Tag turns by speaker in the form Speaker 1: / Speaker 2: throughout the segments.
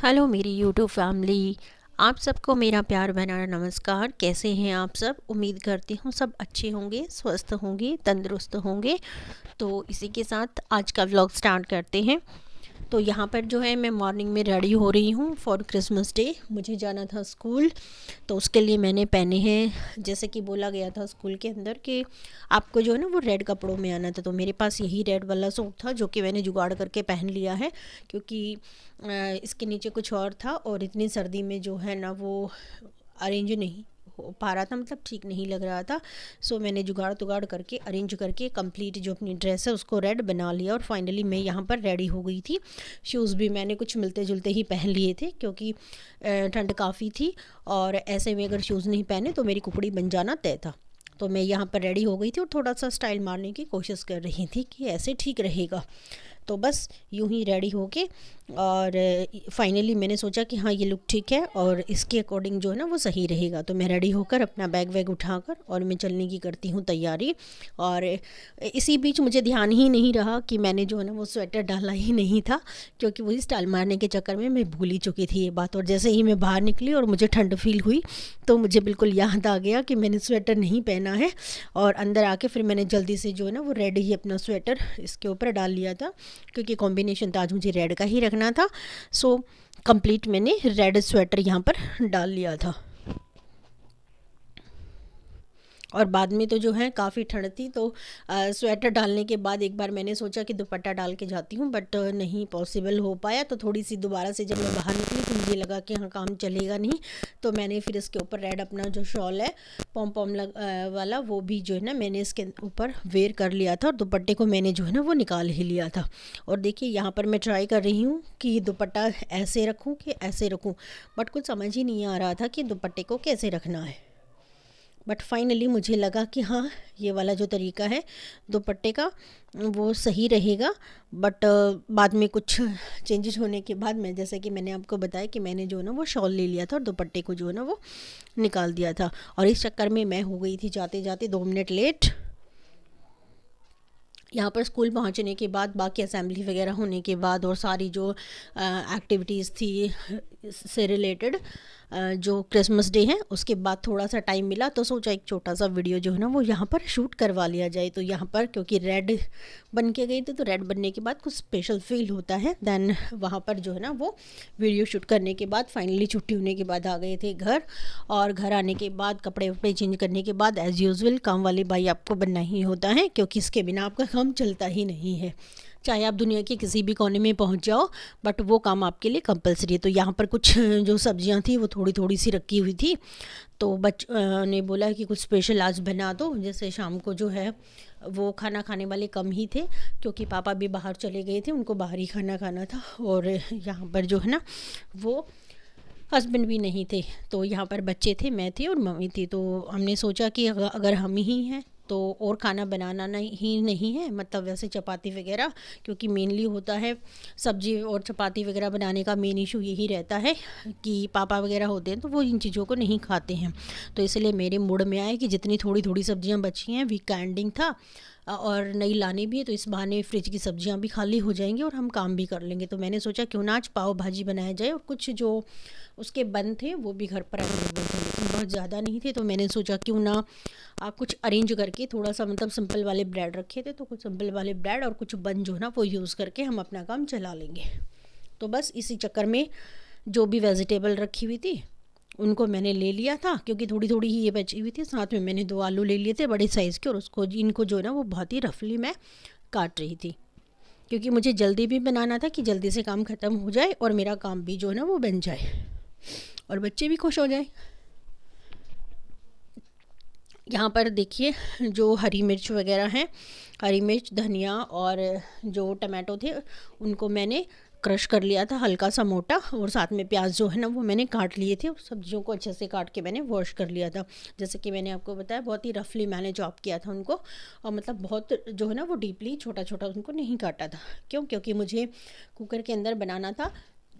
Speaker 1: Hello मेरी YouTube family. आप सबको मेरा प्यार भरा नमस्कार। कैसे हैं आप सब? उम्मीद करती हूँ सब अच्छे होंगे, स्वस्थ होंगे, तंदुरुस्त होंगे। तो इसी के साथ आज का व्लॉग स्टार्ट करते हैं। तो यहाँ पर जो है मैं मॉर्निंग में रेडी हो रही हूँ फॉर क्रिसमस डे। मुझे जाना था स्कूल, तो उसके लिए मैंने पहने हैं, जैसे कि बोला गया था स्कूल के अंदर कि आपको जो है ना वो रेड कपड़ों में आना था। तो मेरे पास यही रेड वाला सूट था जो कि मैंने जुगाड़ करके पहन लिया है, क्योंकि इसके नीचे कुछ और था और इतनी सर्दी में जो है ना वो अरेंज नहीं हो पा रहा था, मतलब ठीक नहीं लग रहा था। सो मैंने जुगाड़ तुगाड़ करके अरेंज करके कंप्लीट जो अपनी ड्रेस है उसको रेड बना लिया और फाइनली मैं यहाँ पर रेडी हो गई थी। शूज़ भी मैंने कुछ मिलते जुलते ही पहन लिए थे क्योंकि ठंड काफ़ी थी और ऐसे में अगर शूज़ नहीं पहने तो मेरी कुकड़ी बन जाना तय था। तो मैं यहाँ पर रेडी हो गई थी और थोड़ा सा स्टाइल मारने की कोशिश कर रही थी कि ऐसे ठीक रहेगा। तो बस यूं ही रेडी होके और फाइनली मैंने सोचा कि हाँ ये लुक ठीक है और इसके अकॉर्डिंग जो है ना वो सही रहेगा। तो मैं रेडी होकर अपना बैग वैग उठाकर और मैं चलने की करती हूँ तैयारी। और इसी बीच मुझे ध्यान ही नहीं रहा कि मैंने जो है ना वो स्वेटर डाला ही नहीं था, क्योंकि वही स्टाइल मारने के चक्कर में मैं भूल ही चुकी थी ये बात। और जैसे ही मैं बाहर निकली और मुझे ठंड फील हुई तो मुझे बिल्कुल याद आ गया कि मैंने स्वेटर नहीं पहना है। और अंदर आके फिर मैंने जल्दी से जो है ना वो रेड ही अपना स्वेटर इसके ऊपर डाल लिया था, क्योंकि कॉम्बिनेशन तो आज मुझे रेड का ही रखना था। सो कंप्लीट मैंने रेड स्वेटर यहाँ पर डाल लिया था। और बाद में तो जो है काफ़ी ठंड थी, तो स्वेटर डालने के बाद एक बार मैंने सोचा कि दुपट्टा डाल के जाती हूँ, बट नहीं पॉसिबल हो पाया। तो थोड़ी सी दोबारा से जब मैं बाहर निकली तो मुझे लगा कि हाँ काम चलेगा नहीं, तो मैंने फिर इसके ऊपर रेड अपना जो शॉल है पॉम पॉम वाला वो भी जो है ना मैंने इसके ऊपर वेयर कर लिया था और दुपट्टे को मैंने जो है ना वो निकाल ही लिया था। और देखिए यहाँ पर मैं ट्राई कर रही हूँ कि दुपट्टा ऐसे रखूँ कि ऐसे रखूँ, बट कुछ समझ ही नहीं आ रहा था कि दुपट्टे को कैसे रखना है। बट फाइनली मुझे लगा कि हाँ ये वाला जो तरीका है दुपट्टे का वो सही रहेगा। बट बाद में कुछ चेंजेस होने के बाद मैं, जैसे कि मैंने आपको बताया कि मैंने जो है ना वो शॉल ले लिया था और दुपट्टे को जो है ना वो निकाल दिया था। और इस चक्कर में मैं हो गई थी जाते जाते 2 मिनट लेट। यहाँ पर स्कूल पहुँचने के बाद बाकी असेंबली वगैरह होने के बाद और सारी जो एक्टिविटीज़ थी से रिलेटेड जो क्रिसमस डे है उसके बाद थोड़ा सा टाइम मिला, तो सोचा एक छोटा सा वीडियो जो है ना वो यहाँ पर शूट करवा लिया जाए। तो यहाँ पर क्योंकि रेड बन के गई थी तो रेड बनने के बाद कुछ स्पेशल फील होता है। देन वहाँ पर जो है ना वो वीडियो शूट करने के बाद फाइनली छुट्टी होने के बाद आ गए थे घर। और घर आने के बाद कपड़े वपड़े चेंज करने के बाद एज़ यूजुअल काम वाली बाई आपको बनना ही होता है, क्योंकि इसके बिना आपका काम चलता ही नहीं है। चाहे आप दुनिया के किसी भी कोने में पहुंच जाओ, बट वो काम आपके लिए कंपलसरी है। तो यहाँ पर कुछ जो सब्जियां थी वो थोड़ी थोड़ी सी रखी हुई थी, तो ने बोला कि कुछ स्पेशल आज बना दो। जैसे शाम को जो है वो खाना खाने वाले कम ही थे, क्योंकि पापा भी बाहर चले गए थे, उनको बाहर ही खाना खाना था। और यहाँ पर जो है ना वो हस्बैंड भी नहीं थे, तो यहाँ पर बच्चे थे, मैं थी और मम्मी थी। तो हमने सोचा कि अगर हम ही हैं तो और खाना बनाना नहीं है, मतलब वैसे चपाती वगैरह, क्योंकि मेनली होता है सब्जी और चपाती वगैरह बनाने का मेन इशू यही रहता है कि पापा वगैरह होते हैं तो वो इन चीज़ों को नहीं खाते हैं। तो इसलिए मेरे मूड में आए कि जितनी थोड़ी थोड़ी सब्जियां बची हैं, वीक का एंडिंग था और नई लानी भी है, तो इस बहाने फ्रिज की सब्जियां भी खाली हो जाएंगी और हम काम भी कर लेंगे। तो मैंने सोचा क्यों ना आज पाव भाजी बनाया जाए, और कुछ जो उसके बन थे वो भी घर पर अवेलेबल थे लेकिन बहुत ज़्यादा नहीं थे। तो मैंने सोचा क्यों ना कुछ अरेंज करके थोड़ा सा, मतलब सिंपल वाले ब्रेड रखे थे तो कुछ सिंपल वाले ब्रेड और कुछ बन जो है ना वो यूज़ करके हम अपना काम चला लेंगे। तो बस इसी चक्कर में जो भी वेजिटेबल रखी हुई थी उनको मैंने ले लिया था, क्योंकि थोड़ी थोड़ी ही ये बची हुई थी। साथ में मैंने 2 आलू ले लिए थे बड़े साइज़ के, और उसको इनको जो है ना वो बहुत ही रफली मैं काट रही थी, क्योंकि मुझे जल्दी भी बनाना था कि जल्दी से काम ख़त्म हो जाए और मेरा काम भी जो है ना वो बन जाए और बच्चे भी खुश हो जाए। यहाँ पर देखिए जो हरी मिर्च वगैरह हैं, हरी मिर्च, धनिया और जो टमाटो थे उनको मैंने क्रश कर लिया था हल्का सा मोटा, और साथ में प्याज जो है ना वो मैंने काट लिए थे। सब्जियों को अच्छे से काट के मैंने वॉश कर लिया था, जैसे कि मैंने आपको बताया बहुत ही रफली मैंने चॉप किया था उनको। और मतलब बहुत जो है ना वो डीपली छोटा छोटा उनको नहीं काटा था। क्यों? क्योंकि मुझे कुकर के अंदर बनाना था।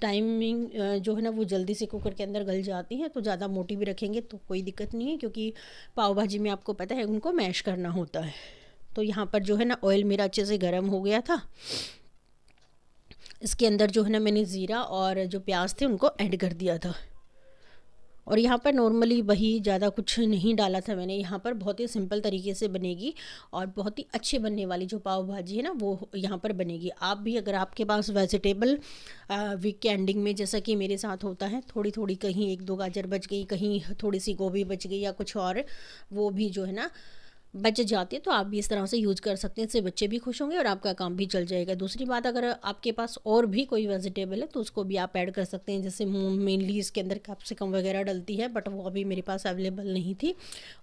Speaker 1: टाइमिंग जो है ना वो जल्दी से कुकर के अंदर गल जाती है, तो ज़्यादा मोटी भी रखेंगे तो कोई दिक्कत नहीं है, क्योंकि पाव भाजी में आपको पता है उनको मैश करना होता है। तो यहाँ पर जो है ना ऑयल मेरा अच्छे से गर्म हो गया था। इसके अंदर जो है ना मैंने ज़ीरा और जो प्याज थे उनको ऐड कर दिया था। और यहाँ पर नॉर्मली वही, ज़्यादा कुछ नहीं डाला था मैंने। यहाँ पर बहुत ही सिंपल तरीके से बनेगी और बहुत ही अच्छी बनने वाली जो पाव भाजी है ना वो यहाँ पर बनेगी। आप भी, अगर आपके पास वेजिटेबल वीक के एंडिंग में, जैसा कि मेरे साथ होता है, थोड़ी थोड़ी कहीं 1-2 गाजर बच गई, कहीं थोड़ी सी गोभी बच गई या कुछ और, वो भी जो है ना बच जाते, तो आप भी इस तरह से यूज़ कर सकते हैं। इससे बच्चे भी खुश होंगे और आपका काम भी चल जाएगा। दूसरी बात, अगर आपके पास और भी कोई वेजिटेबल है तो उसको भी आप ऐड कर सकते हैं। जैसे मेनली इसके अंदर कैप्सिकम वगैरह डलती है, बट वो अभी मेरे पास अवेलेबल नहीं थी,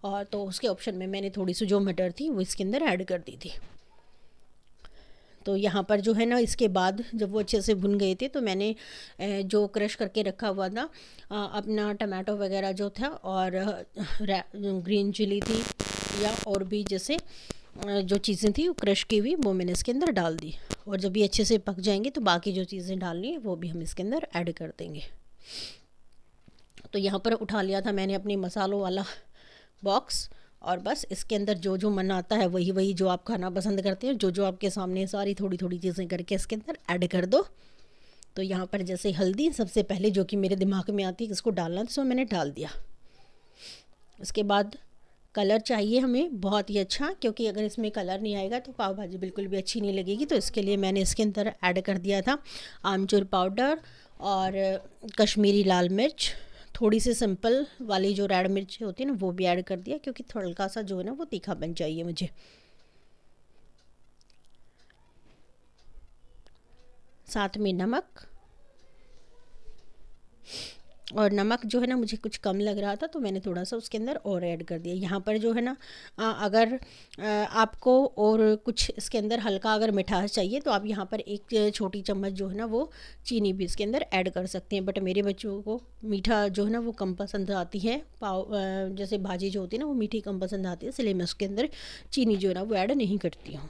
Speaker 1: और तो उसके ऑप्शन में मैंने थोड़ी सी जो मटर थी वो इसके अंदर ऐड कर दी थी। तो यहाँ पर जो है ना, इसके बाद जब वो अच्छे से भुन गए थे तो मैंने जो क्रश करके रखा हुआ था अपना टमाटो वगैरह जो था, और ग्रीन चिली थी, या और भी जैसे जो चीज़ें थी वो क्रश की हुई, वो मैंने इसके अंदर डाल दी। और जब ये अच्छे से पक जाएंगे तो बाकी जो चीज़ें डालनी है वो भी हम इसके अंदर ऐड कर देंगे। तो यहाँ पर उठा लिया था मैंने अपनी मसालों वाला बॉक्स, और बस इसके अंदर जो जो मन आता है वही वही जो आप खाना पसंद करते हैं, जो जो आपके सामने, सारी थोड़ी थोड़ी चीज़ें करके इसके अंदर ऐड कर दो। तो यहाँ पर जैसे हल्दी सबसे पहले जो कि मेरे दिमाग में आती है कि इसको डालना, तो मैंने डाल दिया। उसके बाद कलर चाहिए हमें बहुत ही अच्छा, क्योंकि अगर इसमें कलर नहीं आएगा तो पाव भाजी बिल्कुल भी अच्छी नहीं लगेगी। तो इसके लिए मैंने इसके अंदर ऐड कर दिया था आमचूर पाउडर और कश्मीरी लाल मिर्च, थोड़ी सी सिंपल वाली जो रेड मिर्च होती है ना वो भी ऐड कर दिया, क्योंकि थोड़ा सा जो है ना वो तीखा बन चाहिए मुझे। साथ में नमक, और नमक जो है ना मुझे कुछ कम लग रहा था तो मैंने थोड़ा सा उसके अंदर और ऐड कर दिया। यहाँ पर जो है ना अगर आपको और कुछ इसके अंदर हल्का अगर मिठास चाहिए तो आप यहाँ पर 1 छोटी चम्मच जो है ना वो चीनी भी इसके अंदर ऐड कर सकते हैं। बट मेरे बच्चों को मीठा जो है ना वो कम पसंद आती है, पाव जैसे भाजी जो होती है ना वो मीठी कम पसंद आती है, इसलिए मैं उसके अंदर चीनी जो है ना वो ऐड नहीं करती हूँ।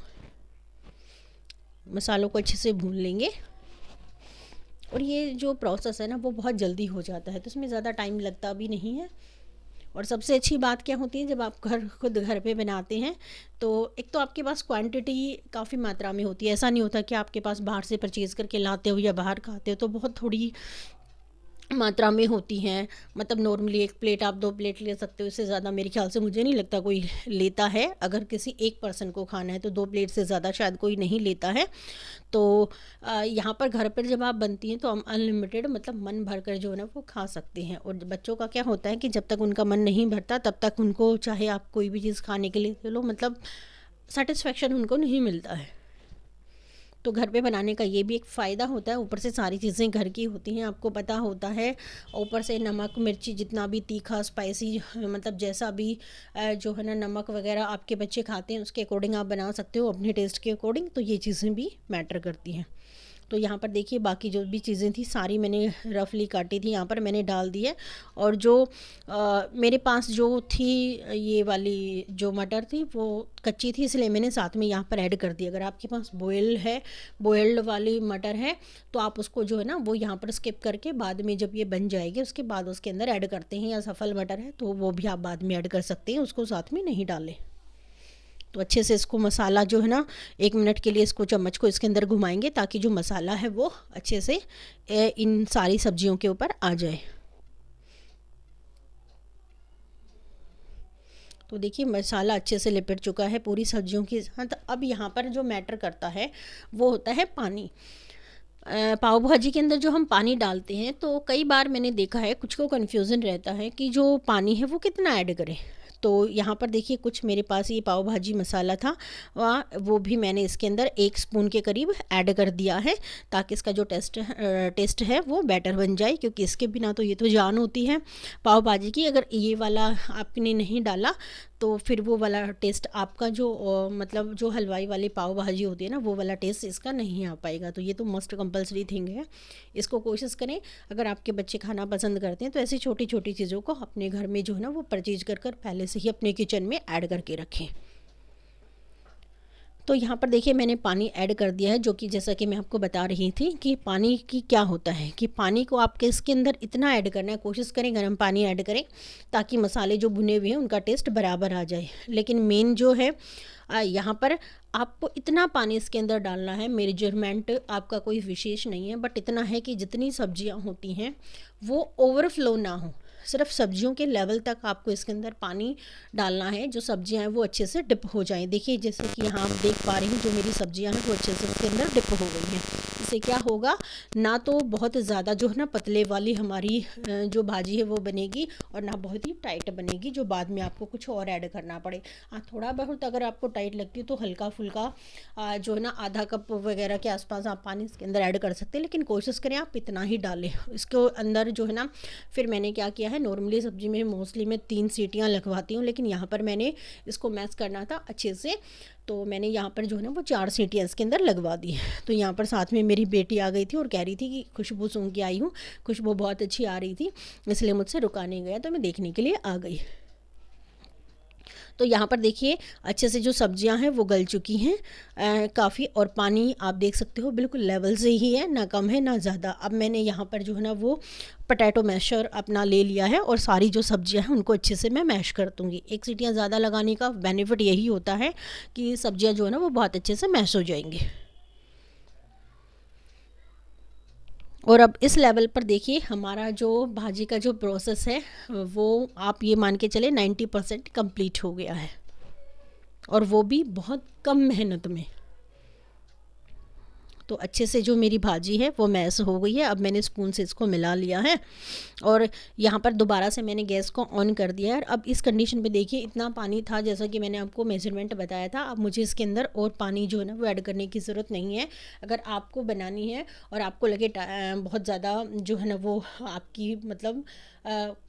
Speaker 1: मसालों को अच्छे से भून लेंगे, और ये जो प्रोसेस है ना वो बहुत जल्दी हो जाता है, तो इसमें ज़्यादा टाइम लगता भी नहीं है। और सबसे अच्छी बात क्या होती है, जब आप खुद घर पे बनाते हैं तो एक तो आपके पास क्वांटिटी काफ़ी मात्रा में होती है। ऐसा नहीं होता कि आपके पास बाहर से परचेज़ करके लाते हो या बाहर खाते हो तो बहुत थोड़ी मात्रा में होती हैं। मतलब नॉर्मली 1 प्लेट आप 2 प्लेट ले सकते हो, इससे ज़्यादा मेरे ख्याल से मुझे नहीं लगता कोई लेता है। अगर किसी एक पर्सन को खाना है तो 2 प्लेट से ज़्यादा शायद कोई नहीं लेता है। तो यहाँ पर घर पर जब आप बनती हैं तो हम अनलिमिटेड, मतलब मन भर कर जो है ना वो खा सकते हैं। और बच्चों का क्या होता है कि जब तक उनका मन नहीं भरता तब तक उनको, चाहे आप कोई भी चीज़ खाने के लिए दे लो, मतलब सेटिस्फेक्शन उनको नहीं मिलता है। तो घर पे बनाने का ये भी एक फ़ायदा होता है, ऊपर से सारी चीज़ें घर की होती हैं, आपको पता होता है। ऊपर से नमक मिर्ची जितना भी तीखा स्पाइसी, मतलब जैसा भी जो है ना नमक वगैरह आपके बच्चे खाते हैं उसके अकॉर्डिंग आप बना सकते हो, अपने टेस्ट के अकॉर्डिंग। तो ये चीज़ें भी मैटर करती हैं। तो यहाँ पर देखिए बाकी जो भी चीज़ें थी सारी मैंने रफली काटी थी, यहाँ पर मैंने डाल दी है। और जो मेरे पास जो थी ये वाली जो मटर थी वो कच्ची थी, इसलिए मैंने साथ में यहाँ पर ऐड कर दी। अगर आपके पास बॉयल्ड वाली मटर है तो आप उसको जो है ना वो यहाँ पर स्किप करके बाद में जब ये बन जाएगी उसके बाद उसके अंदर ऐड करते हैं, या सफल मटर है तो वो भी आप बाद में ऐड कर सकते हैं, उसको साथ में नहीं डालें। तो अच्छे से इसको मसाला जो है ना 1 मिनट के लिए इसको चम्मच को इसके अंदर घुमाएंगे ताकि जो मसाला है वो अच्छे से इन सारी सब्जियों के ऊपर आ जाए। तो देखिए मसाला अच्छे से लिपट चुका है पूरी सब्जियों के साथ। अब यहाँ पर जो मैटर करता है वो होता है पानी। पाव भाजी के अंदर जो हम पानी डालते हैं तो कई बार मैंने देखा है कुछ को कन्फ्यूज़न रहता है कि जो पानी है वो कितना ऐड करें। तो यहाँ पर देखिए कुछ मेरे पास ये पाव भाजी मसाला था वो भी मैंने इसके अंदर 1 स्पून के करीब ऐड कर दिया है, ताकि इसका जो टेस्ट है वो बेटर बन जाए, क्योंकि इसके बिना तो ये तो जान होती है पाव भाजी की। अगर ये वाला आपने नहीं डाला तो फिर वो वाला टेस्ट आपका जो मतलब जो हलवाई वाली पाव भाजी होती है ना वो वाला टेस्ट इसका नहीं आ पाएगा। तो ये तो मस्ट कंपलसरी थिंग है, इसको कोशिश करें। अगर आपके बच्चे खाना पसंद करते हैं तो ऐसी छोटी छोटी चीज़ों को अपने घर में जो है ना वो परचेज कर पहले से ही अपने किचन में ऐड करके रखें। तो यहाँ पर देखिए मैंने पानी ऐड कर दिया है, जो कि जैसा कि मैं आपको बता रही थी कि पानी की क्या होता है कि पानी को आपके इसके अंदर इतना ऐड करना है, कोशिश करें गर्म पानी ऐड करें ताकि मसाले जो भुने हुए हैं उनका टेस्ट बराबर आ जाए। लेकिन मेन जो है यहाँ पर आपको इतना पानी इसके अंदर डालना है, मेजरमेंट आपका कोई विशेष नहीं है, बट इतना है कि जितनी सब्जियां होती हैं वो ओवरफ्लो ना हो, सिर्फ सब्जियों के लेवल तक आपको इसके अंदर पानी डालना है, जो सब्जियां हैं वो अच्छे से डिप हो जाएं। देखिए जैसे कि यहाँ आप देख पा रहे हैं जो मेरी सब्जियां हैं वो अच्छे से उसके अंदर डिप हो गई हैं। इससे क्या होगा, ना तो बहुत ज़्यादा जो है ना पतले वाली हमारी जो भाजी है वो बनेगी और ना बहुत ही टाइट बनेगी, जो बाद में आपको कुछ और ऐड करना पड़े। थोड़ा बहुत अगर आपको टाइट लगती है तो हल्का फुल्का जो है ना आधा कप वगैरह के आसपास आप पानी इसके अंदर ऐड कर सकते हैं, लेकिन कोशिश करें आप इतना ही डालें इसके अंदर जो है ना। फिर मैंने क्या किया है, नॉर्मली सब्जी में मोस्टली मैं 3 सीटियां लगवाती हूँ, लेकिन यहाँ पर मैंने इसको मैश करना था अच्छे से, तो मैंने यहाँ पर जो है ना वो 4 सीटियाँ इसके अंदर लगवा दी। तो यहाँ पर साथ में मेरी बेटी आ गई थी और कह रही थी कि खुशबू सूंघ के आई हूँ, खुशबू बहुत अच्छी आ रही थी, इसलिए मुझसे रुका नहीं गया, तो मैं देखने के लिए आ गई। तो यहाँ पर देखिए अच्छे से जो सब्जियां हैं वो गल चुकी हैं काफ़ी, और पानी आप देख सकते हो बिल्कुल लेवल से ही है, ना कम है ना ज़्यादा। अब मैंने यहाँ पर जो है ना वो पोटैटो मैशर अपना ले लिया है और सारी जो सब्जियां हैं उनको अच्छे से मैं मैश कर दूँगी। 1 सीटियाँ ज़्यादा लगाने का बेनिफिट यही होता है कि सब्जियाँ जो है ना वो बहुत अच्छे से मैश हो जाएंगी। और अब इस लेवल पर देखिए हमारा जो भाजी का जो प्रोसेस है वो आप ये मान के चले 90% कंप्लीट हो गया है, और वो भी बहुत कम मेहनत में। तो अच्छे से जो मेरी भाजी है वो मैश हो गई है। अब मैंने स्पून से इसको मिला लिया है और यहाँ पर दोबारा से मैंने गैस को ऑन कर दिया है। अब इस कंडीशन पे देखिए इतना पानी था जैसा कि मैंने आपको मेजरमेंट बताया था। अब मुझे इसके अंदर और पानी जो है ना वो ऐड करने की ज़रूरत नहीं है। अगर आपको बनानी है और आपको लगे बहुत ज़्यादा जो है ना वो आपकी मतलब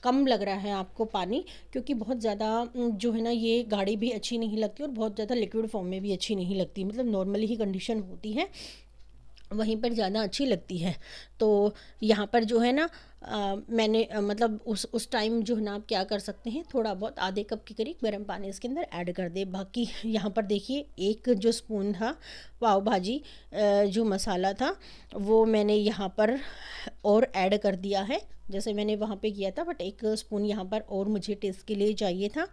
Speaker 1: कम लग रहा है आपको पानी, क्योंकि बहुत ज़्यादा जो है ना ये गाढ़ी भी अच्छी नहीं लगती और बहुत ज़्यादा लिक्विड फॉर्म में भी अच्छी नहीं लगती, मतलब नॉर्मली ही कंडीशन होती है वहीं पर ज़्यादा अच्छी लगती है। तो यहाँ पर जो है ना मैंने मतलब उस टाइम जो है ना आप क्या कर सकते हैं, थोड़ा बहुत आधे कप के करीब गर्म पानी इसके अंदर ऐड कर दे। बाकी यहाँ पर देखिए एक जो स्पून था पाव भाजी जो मसाला था वो मैंने यहाँ पर और ऐड कर दिया है, जैसे मैंने वहाँ पे किया था, बट 1 स्पून यहाँ पर और मुझे टेस्ट के लिए चाहिए था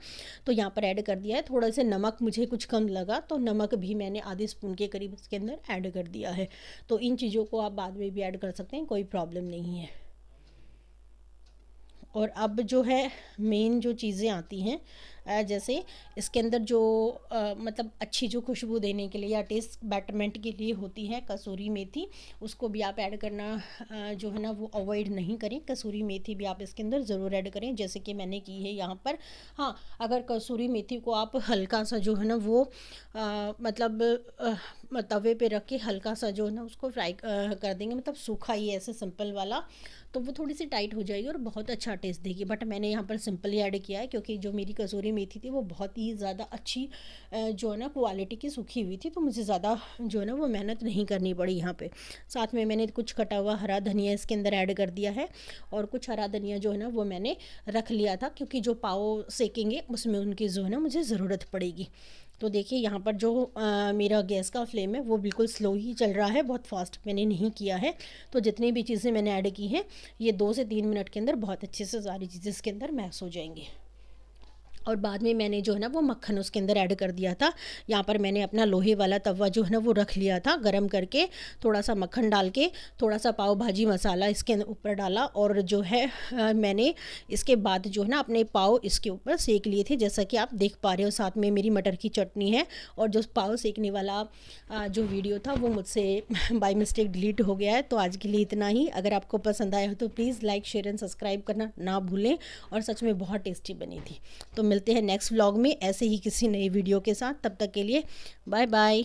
Speaker 1: तो यहाँ पर ऐड कर दिया है। थोड़ा सा नमक मुझे कुछ कम लगा तो नमक भी मैंने आधे स्पून के करीब इसके अंदर ऐड कर दिया है। तो इन चीज़ों को आप बाद में भी ऐड कर सकते हैं, कोई प्रॉब्लम नहीं है। और अब जो है मेन जो चीज़ें आती हैं जैसे इसके अंदर जो मतलब अच्छी जो खुशबू देने के लिए या टेस्ट बेटरमेंट के लिए होती है कसूरी मेथी, उसको भी आप ऐड करना जो है ना वो अवॉइड नहीं करें। कसूरी मेथी भी आप इसके अंदर ज़रूर ऐड करें जैसे कि मैंने की है यहाँ पर। हाँ, अगर कसूरी मेथी को आप हल्का सा जो है ना वो मतलब तवे पे रख के हल्का सा जो है ना उसको फ्राई कर देंगे, मतलब सूखा ही ऐसे सिंपल वाला, तो वो थोड़ी सी टाइट हो जाएगी और बहुत अच्छा टेस्ट देगी। बट मैंने यहाँ पर सिंपल ही ऐड किया है क्योंकि जो मेरी कसूरी मेथी थी वो बहुत ही ज़्यादा अच्छी जो है ना क्वालिटी की सूखी हुई थी, तो मुझे ज़्यादा जो है ना वो मेहनत नहीं करनी पड़ी यहाँ पे। साथ में मैंने कुछ कटा हुआ हरा धनिया इसके अंदर ऐड कर दिया है और कुछ हरा धनिया जो है ना वो मैंने रख लिया था क्योंकि जो पाव सेकेंगे उसमें उनकी जो है ना मुझे ज़रूरत पड़ेगी। तो देखिए यहाँ पर जो मेरा गैस का फ्लेम है वो बिल्कुल स्लो ही चल रहा है, बहुत फास्ट मैंने नहीं किया है। तो जितनी भी चीज़ें मैंने ऐड की हैं ये 2 से 3 मिनट के अंदर बहुत अच्छे से सारी चीज़ें इसके अंदर मैश हो जाएंगी। और बाद में मैंने जो है ना वो मक्खन उसके अंदर ऐड कर दिया था। यहाँ पर मैंने अपना लोहे वाला तवा जो है ना वो रख लिया था गरम करके, थोड़ा सा मक्खन डाल के थोड़ा सा पाव भाजी मसाला इसके ऊपर डाला और जो है मैंने इसके बाद जो है ना अपने पाव इसके ऊपर सेक लिए थे, जैसा कि आप देख पा रहे हो। साथ में मेरी मटर की चटनी है और जो पाव सेकने वाला जो वीडियो था वो मुझसे बाय मिस्टेक डिलीट हो गया है। तो आज के लिए इतना ही। अगर आपको पसंद आया हो तो please like share and subscribe करना ना भूलें, और सच में बहुत टेस्टी बनी थी। तो मिलते हैं नेक्स्ट व्लॉग में ऐसे ही किसी नई वीडियो के साथ, तब तक के लिए बाय बाय।